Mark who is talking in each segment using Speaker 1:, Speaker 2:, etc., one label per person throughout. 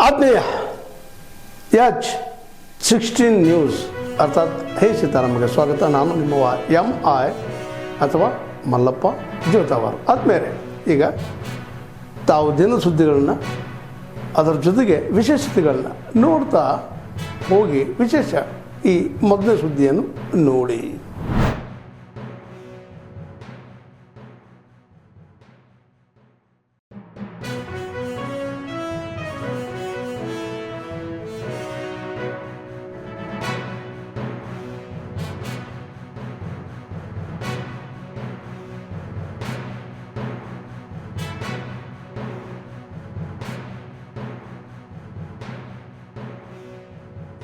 Speaker 1: ಆತ್ಮೀಯ H16 news ಅರ್ಥಾತ್ ಹೇ ಸೀತಾರಾಮಗೆ ಸ್ವಾಗತ. ನಾನು ನಿಮ್ಮವ MI ಅಥವಾ ಮಲ್ಲಪ್ಪ ಜೋತಾವಾರ್. ಆದ್ಮೇಲೆ ಈಗ ತಾವು ದಿನ ಸುದ್ದಿಗಳನ್ನ ಅದರ ಜೊತೆಗೆ ವಿಶೇಷತೆಗಳನ್ನ ನೋಡ್ತಾ ಹೋಗಿ ವಿಶೇಷ ಈ ಮೊದಲನೇ ಸುದ್ದಿಯನ್ನು ನೋಡಿ.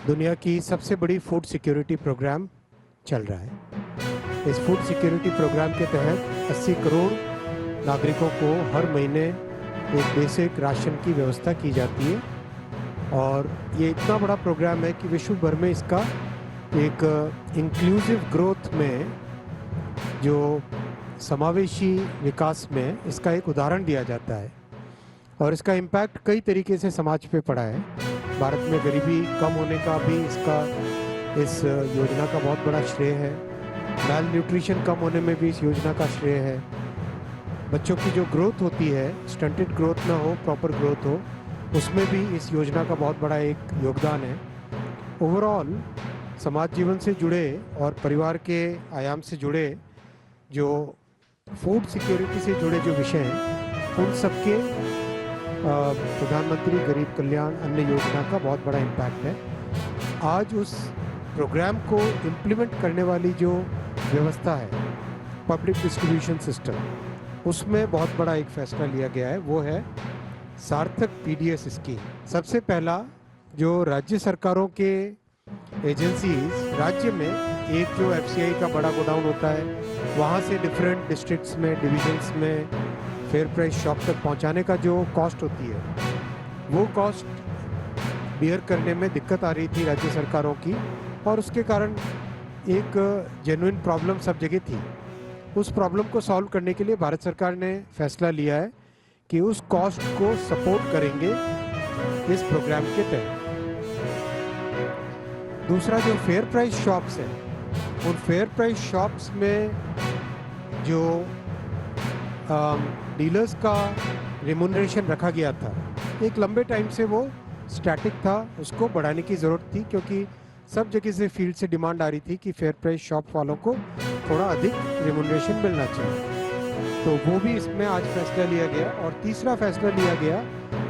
Speaker 2: दुनिया की सबसे बड़ी फूड सिक्योरिटी प्रोग्राम चल रहा है. इस फूड सिक्योरिटी प्रोग्राम के तहत 80 करोड़ नागरिकों को हर महीने एक बेसिक राशन की व्यवस्था की जाती है और ये इतना बड़ा प्रोग्राम है कि विश्व भर में इसका एक इंक्लूसिव ग्रोथ में, जो समावेशी विकास में इसका एक उदाहरण दिया जाता है और इसका इम्पैक्ट कई तरीके से समाज पे पड़ा है. भारत में गरीबी कम होने का भी इस योजना का बहुत बड़ा श्रेय है. मैल न्यूट्रिशन कम होने में भी इस योजना का श्रेय है. बच्चों की जो ग्रोथ होती है, स्टंटेड ग्रोथ ना हो, प्रॉपर ग्रोथ हो, उसमें भी इस योजना का बहुत बड़ा एक योगदान है. ओवरऑल समाज जीवन से जुड़े और परिवार के आयाम से जुड़े, जो फूड सिक्योरिटी से जुड़े जो विषय हैं, उन सबके प्रधानमंत्री गरीब कल्याण अन्न योजना का बहुत बड़ा इम्पैक्ट है. आज उस प्रोग्राम को इम्प्लीमेंट करने वाली जो व्यवस्था है, पब्लिक डिस्ट्रीब्यूशन सिस्टम, उसमें बहुत बड़ा एक फैसला लिया गया है. वो है सार्थक PDS स्कीम. सबसे पहला, जो राज्य सरकारों के एजेंसीज राज्य में एक जो FCI का बड़ा गोडाउन होता है, वहाँ से डिफरेंट डिस्ट्रिक्ट्स में, डिविजन्स में फेयर प्राइस शॉप तक पहुंचाने का जो कॉस्ट होती है, वो कॉस्ट बियर करने में दिक्कत आ रही थी राज्य सरकारों की और उसके कारण एक जेन्युइन प्रॉब्लम सब जगह थी. उस प्रॉब्लम को सॉल्व करने के लिए भारत सरकार ने फैसला लिया है कि उस कॉस्ट को सपोर्ट करेंगे इस प्रोग्राम के तहत. दूसरा, जो फेयर प्राइस शॉप्स हैं, उन फेयर प्राइस शॉप्स में जो डीलर्स का रिम्यूनरेशन रखा गया था, एक लंबे टाइम से वो स्टैटिक था. उसको बढ़ाने की ज़रूरत थी क्योंकि सब जगह से फील्ड से डिमांड आ रही थी कि फेयर प्राइस शॉप वालों को थोड़ा अधिक रिम्यूनरेशन मिलना चाहिए. तो वो भी इसमें आज फैसला लिया गया. और तीसरा फैसला लिया गया,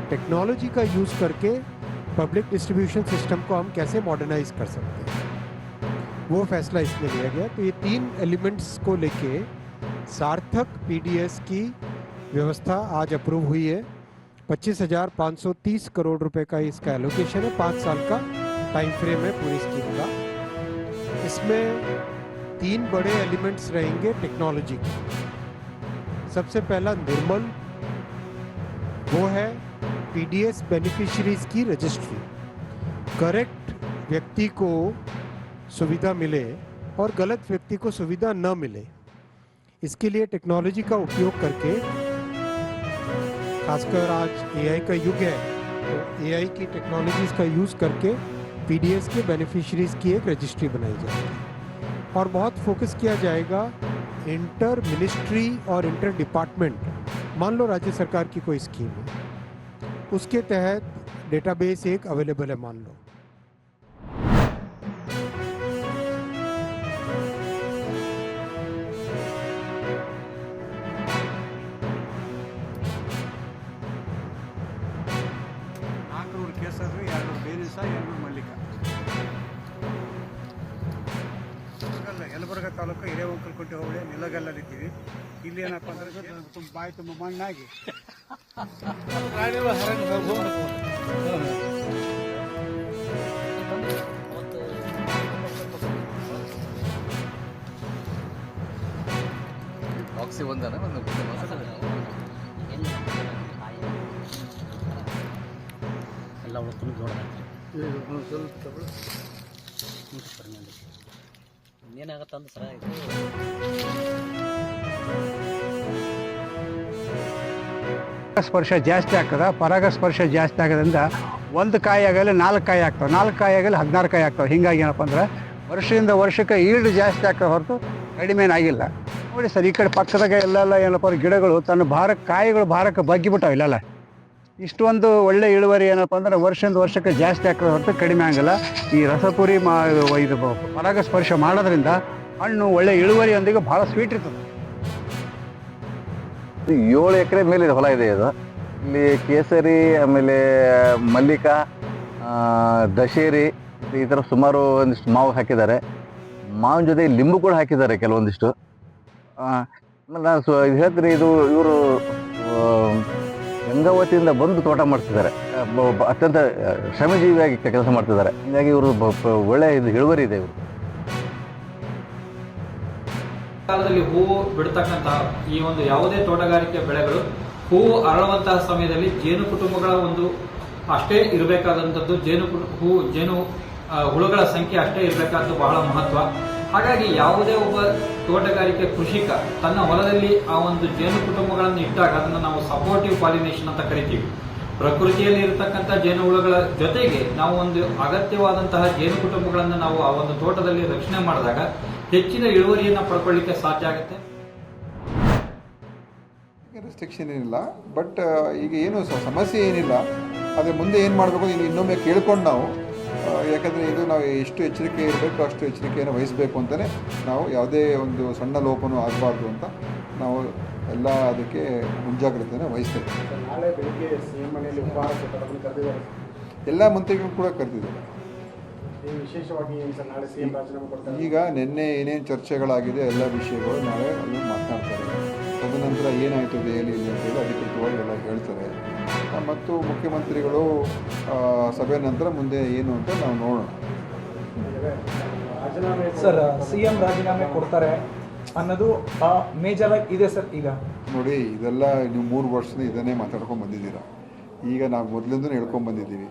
Speaker 2: टेक्नोलॉजी का यूज़ करके पब्लिक डिस्ट्रीब्यूशन सिस्टम को हम कैसे मॉडर्नाइज कर सकते हैं, वो फैसला इसमें लिया गया. तो ये तीन एलिमेंट्स को लेके सार्थक PDS की व्यवस्था आज अप्रूव हुई है. 25,530 करोड़ रुपए का इसका एलोकेशन है. 5 साल का टाइम फ्रेम है पूरी स्कीम का. इसमें 3 बड़े एलिमेंट्स रहेंगे टेक्नोलॉजी के. सबसे पहला निर्मल, वो है PDS बेनिफिशियरीज की रजिस्ट्री. करेक्ट व्यक्ति को सुविधा मिले और गलत व्यक्ति को सुविधा न मिले, इसके लिए टेक्नोलॉजी का उपयोग करके, खासकर आज AI का युग है, तो AI की टेक्नोलॉजीज का यूज़ करके PDS के बेनिफिशरीज की एक रजिस्ट्री बनाई जाएगी. और बहुत फोकस किया जाएगा इंटर मिनिस्ट्री और इंटर डिपार्टमेंट. मान लो राज्य सरकार की कोई स्कीम है, उसके तहत डेटाबेस एक अवेलेबल है, मान लो.
Speaker 3: ಯಲಬುರ್ಗಾ ತಾಲೂಕು ಹಿರೇವಂಕಲಕುಂಟೆ ಹೋಬಳಿ ನಿಲಗಲ್ಲಲ್ಲಿದ್ದೀವಿ. ಇಲ್ಲಿ ಏನಪ್ಪ ಅಂದರೆ ಬಾಯಿ ತುಂಬ ಮಣ್ಣಾಗಿ
Speaker 4: ಬಾಕ್ಸಿ ಒಂದನ ಒಂದು ಎಲ್ಲ ಹುಡುಕೊಂಡು ಜೋಡ ಏನಾಗತ್ತಂತ ಸರ ಇದು
Speaker 5: ಸ್ಪರ್ಶ ಜಾಸ್ತಿ ಆಗ್ತದೆ. ಪರಾಗಸ್ಪರ್ಶ ಜಾಸ್ತಿ ಆಗೋದ್ರಿಂದ ಒಂದು ಕಾಯಿ ಆಗಲಿ 4 ಕಾಯಿ ಆಗ್ತವೆ, 4 ಕಾಯಿ ಆಗಲಿ 16 ಕಾಯಿ ಆಗ್ತವೆ. ಹೀಗಾಗಿ ಏನಪ್ಪ ಅಂದ್ರೆ ವರ್ಷದಿಂದ ವರ್ಷಕ್ಕೆ ಈಲ್ಡ್ ಜಾಸ್ತಿ ಆಗ್ತವೆ ಹೊರತು ಕಡಿಮೆ ಆಗಿಲ್ಲ. ನೋಡಿ ಸರ್, ಈ ಕಡೆ ಪಕ್ಕದಾಗ ಎಲ್ಲೆಲ್ಲ ಏನಪ್ಪ ಅಂದ್ರೆ ಗಿಡಗಳು ತನ್ನ ಕಾಯಿಗಳು ಭಾರಕ್ಕೆ ಬಗ್ಗಿಬಿಟ್ಟಾವೆ ಇಲ್ಲೆಲ್ಲ. ಇಷ್ಟೊಂದು ಒಳ್ಳೆ ಇಳುವರಿ ಏನಪ್ಪ ಅಂದ್ರೆ ವರ್ಷದಿಂದ ವರ್ಷಕ್ಕೆ ಜಾಸ್ತಿ ಆಗ್ತದೆ ಹೊರತು ಕಡಿಮೆ ಆಗಲ್ಲ. ಈ ರಸಪುರಿ ಇದು ಪರಾಗಸ್ಪರ್ಶ ಮಾಡೋದ್ರಿಂದ ಹಣ್ಣು ಒಳ್ಳೆ ಇಳುವರಿಯೊಂದಿಗೆ ಭಾಳ ಸ್ವೀಟ್ ಇರ್ತದೆ.
Speaker 6: 7 ಎಕರೆ ಮೇಲಿದೆ ಹೊಲ ಇದೆ ಇದು. ಇಲ್ಲಿ ಕೇಸರಿ, ಆಮೇಲೆ ಮಲ್ಲಿಕಾ, ದಶೇರಿ, ಈ ಥರ ಸುಮಾರು ಒಂದಿಷ್ಟು ಮಾವು ಹಾಕಿದ್ದಾರೆ. ಮಾವಿನ ಜೊತೆ ಲಿಂಬು ಕೂಡ ಹಾಕಿದ್ದಾರೆ ಕೆಲವೊಂದಿಷ್ಟು. ಆಮೇಲೆ ನಾನು ಇದು ಹೇಳ್ತೀನಿ, ಇವರು ಗಂಗಾವತಿಯಿಂದ ಬಂದು ತೋಟ ಮಾಡ್ತಿದ್ದಾರೆ. ಅತ್ಯಂತ ಶ್ರಮಜೀವಿಯಾಗಿ ಕೆಲಸ ಮಾಡ್ತಿದ್ದಾರೆ. ಹೀಗಾಗಿ ಇವರು ಒಳ್ಳೆಯ ಇಳುವರಿ ಇದೆ ಇವರು.
Speaker 7: ಕಾಲದಲ್ಲಿ ಹೂವು ಬಿಡ್ತಕ್ಕಂತಹ ಈ ಒಂದು ಯಾವುದೇ ತೋಟಗಾರಿಕೆ ಬೆಳೆಗಳು ಹೂವು ಅರಳುವಂತಹ ಸಮಯದಲ್ಲಿ ಜೇನು ಕುಟುಂಬಗಳ ಒಂದು ಅಷ್ಟೇ ಇರಬೇಕಾದಂಥದ್ದು, ಜೇನು ಹುಳುಗಳ ಸಂಖ್ಯೆ ಅಷ್ಟೇ ಇರಬೇಕಾದ್ದು ಬಹಳ ಮಹತ್ವ. ಹಾಗಾಗಿ ಯಾವುದೇ ಒಬ್ಬ ತೋಟಗಾರಿಕೆ ಕೃಷಿಕ ತನ್ನ ಹೊಲದಲ್ಲಿ ಆ ಒಂದು ಜೇನು ಕುಟುಂಬಗಳನ್ನು ಇಟ್ಟಾಗ ಅದನ್ನು ನಾವು ಸಪೋರ್ಟಿವ್ ಪಾಲಿನೇಷನ್ ಅಂತ ಕರಿತೀವಿ. ಪ್ರಕೃತಿಯಲ್ಲಿ ಇರತಕ್ಕಂಥ ಜೇನು ಹುಳುಗಳ ಜೊತೆಗೆ ನಾವು ಒಂದು ಅಗತ್ಯವಾದಂತಹ ಜೇನು ಕುಟುಂಬಗಳನ್ನು ನಾವು ಆ ಒಂದು ತೋಟದಲ್ಲಿ ರಕ್ಷಣೆ ಮಾಡಿದಾಗ ಹೆಚ್ಚಿನ ಇಳುವರಿಯನ್ನು ಪಡ್ಕೊಳ್ಳಿಕ್ಕೆ ಸಾಧ್ಯ ಆಗುತ್ತೆ.
Speaker 8: ರೆಸ್ಟ್ರಿಕ್ಷನ್ ಏನಿಲ್ಲ, ಬಟ್ ಈಗ ಏನು ಸಮಸ್ಯೆ ಏನಿಲ್ಲ. ಆದರೆ ಮುಂದೆ ಏನು ಮಾಡಬೇಕು ಇನ್ನೊಮ್ಮೆ ಕೇಳ್ಕೊಂಡು ನಾವು, ಯಾಕಂದರೆ ಇದು ನಾವು ಎಷ್ಟು ಎಚ್ಚರಿಕೆ ಇರಬೇಕು ಅಷ್ಟು ಎಚ್ಚರಿಕೆಯನ್ನು ವಹಿಸಬೇಕು ಅಂತಲೇ ನಾವು ಯಾವುದೇ ಒಂದು ಸಣ್ಣ ಲೋಪನೂ ಆಗಬಾರ್ದು ಅಂತ ನಾವು ಎಲ್ಲ ಅದಕ್ಕೆ ಮುಂಜಾಗ್ರತೆಯನ್ನು ವಹಿಸ್ತೇವೆ.
Speaker 3: ನಾಳೆ ಬೆಳಿಗ್ಗೆ ಸಿಎಂ ಮನೆಯಲ್ಲಿ ಉಪಹಾರ ಕರೆದಿದ್ದಾರೆ,
Speaker 8: ಎಲ್ಲ ಮಂತ್ರಿಗಳು ಕೂಡ ಕರೆದಿದ್ದಾರೆ.
Speaker 3: ವಿಶೇಷವಾಗಿ ನಾಳೆ ಸಿಎಂ ರಾಜೀನಾಮೆ ಕೊಡ್ತಾರೆ.
Speaker 8: ಈಗ ನಿನ್ನೆ ಏನೇನು ಚರ್ಚೆಗಳಾಗಿದೆ ಎಲ್ಲ ವಿಷಯಗಳು ನಾಳೆ ಅಲ್ಲಿ ಮಾತನಾಡ್ತಾರೆ. ತದನಂತರ ಏನಾಯಿತು ದೆಹಲಿಯಲ್ಲಿ ಅಂತೇಳಿ ಅಧಿಕೃತವಾಗಿ ಎಲ್ಲ ಹೇಳ್ತಾರೆ. ಮತ್ತು ಮುಖ್ಯಮಂತ್ರಿಗಳು ಸಭೆ ನಂತರ ಮುಂದೆ ಏನು ಅಂತ ನಾವು ನೋಡೋಣ.
Speaker 9: ಸರ್, ಸಿಎಂ ರಾಜೀನಾಮೆ ಕೊಡ್ತಾರೆ ಅನ್ನೋದು ಮೇಜರ್ ಆಗಿ ಇದೆ ಸರ್. ಈಗ
Speaker 8: ನೋಡಿ, ಇದೆಲ್ಲ ನೀವು 3 ವರ್ಷದಿಂದ ಇದನ್ನೇ ಮಾತಾಡ್ಕೊಂಡು ಬಂದಿದ್ದೀರಾ. ಈಗ ನಾವು ಮೊದಲಿಂದಲೂ ಹೇಳ್ಕೊಂಡು ಬಂದಿದ್ದೀವಿ.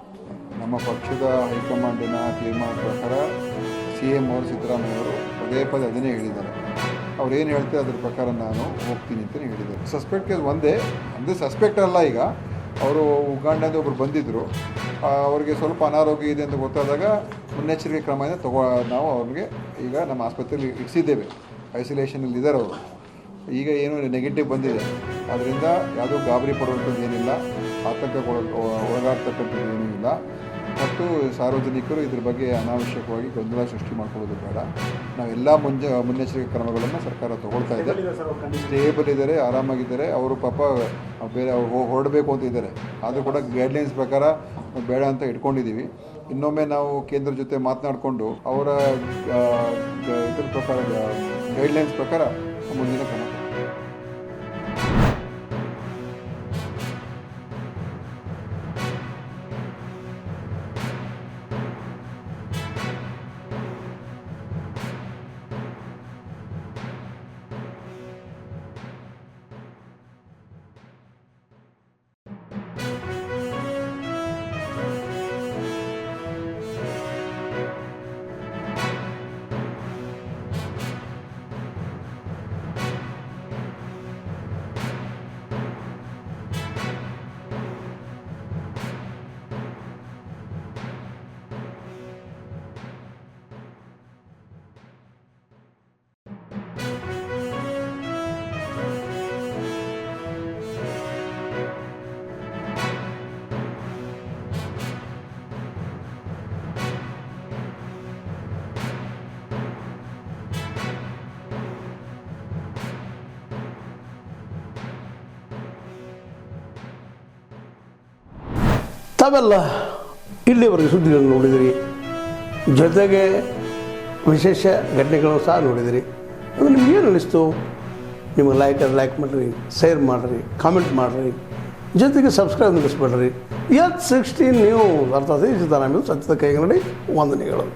Speaker 8: ನಮ್ಮ ಪಕ್ಷದ ಹೈಕಮಾಂಡಿನ ತೀರ್ಮಾನದ ಪ್ರಕಾರ CM ಅವರು ಸಿದ್ದರಾಮಯ್ಯವರು ಪದೇ ಅದನ್ನೇ ಹೇಳಿದ್ದಾರೆ. ಅವ್ರು ಏನು ಹೇಳ್ತಾರೆ ಅದ್ರ ಪ್ರಕಾರ ನಾನು ಹೋಗ್ತೀನಿ ಅಂತಲೇ ಹೇಳಿದ್ದಾರೆ. ಸಸ್ಪೆಕ್ಟ್ ಕೇಸ್ ಒಂದೇ, ಅಂದರೆ ಸಸ್ಪೆಕ್ಟ್ ಅಲ್ಲ. ಈಗ ಅವರು ಉಗಾಂಡದಿಂದ ಒಬ್ಬರು ಬಂದಿದ್ದರು, ಅವ್ರಿಗೆ ಸ್ವಲ್ಪ ಅನಾರೋಗ್ಯ ಇದೆ ಅಂತ ಗೊತ್ತಾದಾಗ ಮುನ್ನೆಚ್ಚರಿಕೆ ಕ್ರಮದಿಂದ ನಾವು ಅವ್ರಿಗೆ ಈಗ ನಮ್ಮ ಆಸ್ಪತ್ರೆಯಲ್ಲಿ ಇರಿಸಿದ್ದೇವೆ. ಐಸೋಲೇಷನಲ್ಲಿ ಇದ್ದಾರೆ ಅವರು. ಈಗ ಏನು ನೆಗೆಟಿವ್ ಬಂದಿದೆ, ಅದರಿಂದ ಯಾವುದೂ ಗಾಬರಿ ಪಡುವಂಥದ್ದು ಏನಿಲ್ಲ, ಒಳಗಾಡ್ತಕ್ಕಂಥದ್ದು ಏನೂ ಇಲ್ಲ. ಮತ್ತು ಸಾರ್ವಜನಿಕರು ಇದ್ರ ಬಗ್ಗೆ ಅನಾವಶ್ಯಕವಾಗಿ ಗೊಂದಲ ಸೃಷ್ಟಿ ಮಾಡ್ಕೊಳ್ಳೋದು ಬೇಡ. ನಾವೆಲ್ಲ ಮುನ್ನೆಚ್ಚರಿಕೆ ಕ್ರಮಗಳನ್ನು ಸರ್ಕಾರ ತಗೊಳ್ತಾ ಇದೆ. ಸ್ಟೇಬಲ್ ಇದ್ದಾರೆ, ಆರಾಮಾಗಿದ್ದಾರೆ. ಅವರು ಪಾಪ ಬೇರೆ ಹೊರಡಬೇಕು ಅಂತ ಇದ್ದಾರೆ, ಆದರೂ ಕೂಡ ಗೈಡ್ಲೈನ್ಸ್ ಪ್ರಕಾರ ಬೇಡ ಅಂತ ಇಟ್ಕೊಂಡಿದ್ದೀವಿ. ಇನ್ನೊಮ್ಮೆ ನಾವು ಕೇಂದ್ರ ಜೊತೆ ಮಾತನಾಡಿಕೊಂಡು ಅವರ ಇದ್ರ ಪ್ರಕಾರ ಗೈಡ್ಲೈನ್ಸ್ ಪ್ರಕಾರ ಮುಂದಿನ ಕ್ರಮ.
Speaker 1: ತಾವೆಲ್ಲ ಇಲ್ಲಿವರೆಗೆ ಸುದ್ದಿಗಳನ್ನು ನೋಡಿದಿರಿ, ಜೊತೆಗೆ ವಿಶೇಷ ಘಟನೆಗಳನ್ನು ಸಹ ನೋಡಿದಿರಿ. ಅದು ನಿಮ್ಗೆ ಏನು ಅನ್ನಿಸ್ತು? ನಿಮಗೆ ಲೈಕ್ ಮಾಡಿರಿ, ಶೇರ್ ಮಾಡಿರಿ, ಕಾಮೆಂಟ್ ಮಾಡಿರಿ, ಜೊತೆಗೆ ಸಬ್ಸ್ಕ್ರೈಬ್ ನಿಲ್ಲಿಸ್ಬೇಡ್ರಿ. H16 ನ್ಯೂಸ್ ಅರ್ಥಾತ್ ಸಿದ್ದರಾಮಯ್ಯ ಸತ್ಯದ ಕೈಗನ್ನಡಿ ವಂದನೆಗಳು.